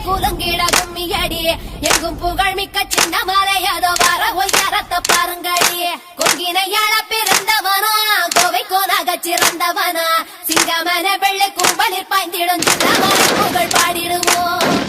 கூலங்கீழ கும்மியடி எங்கும் புகழ் மிக்க சின்ன மலையதோ வர ஒய்யாரத்த பாருங்கடி கொங்கினையாள பிறந்தவனா கோவை கோனாக சிறந்தவனா சிங்கமன வெள்ளை கும்பலில் பாய்ந்திடும் சின்னமலை புகழ் பாடிடுவோம்.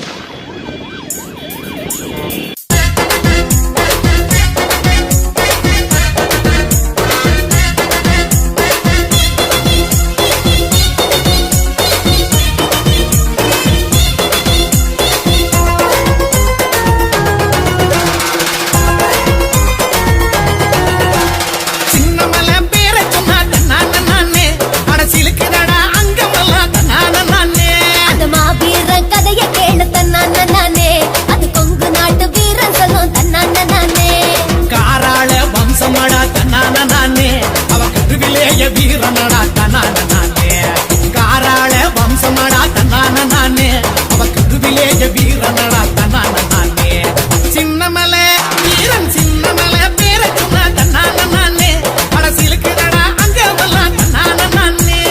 வீரனடா தன்னான நானே காராள வம்சமடா தன்னான நானே அவ கருவிலேய வீரனடா தன்னான நானே சின்னமலை வீரன் சின்னமலை பேர சொன்ன தன்னான நானே படசிலுக்குடா அங்க வரலாம் தன்னான நானே.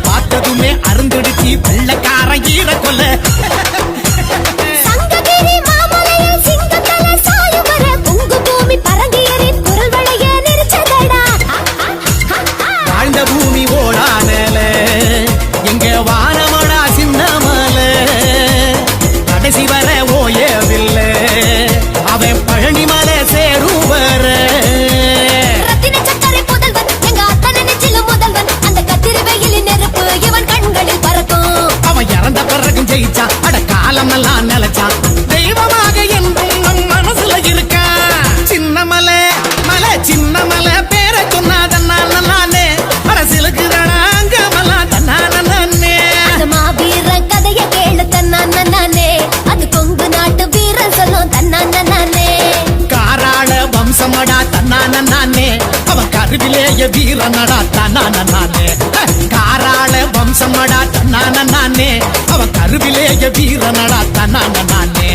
பார்த்ததுமே அருந்துடுச்சி வெள்ளக்கார ஈர கொல்ல வாழ்ந்த பூமி ஓடானல எங்க வானமடா சின்னமல கடைசி வர ஓயவில்லை அவன் பழனி மலை சேரும் வர இறந்த பிறகும் ஜெயிச்சா அட காலமெல்லாம் நிலைச்சான் தெய்வமாக என்றும் நம் மனசுல இருக்கா சின்னமலை மலை சின்னமலை பேர சொன்னாதன்னால நானே அரசியலுக்கு அங்கமெல்லாம் தன்னான நானே மாவீர கதைய கேளு தன்னான நானே அது கொங்கு நாட்டு வீரன் சொல்லும் தன்னான நானே காராள வம்சமடா தன்னான நானே அவ கருவிலேய வீரனடா தன்னான நானே காராள வம்சமடா தன்னான நானே அவ கருவிலேய வீரனடா தன்னான நானே.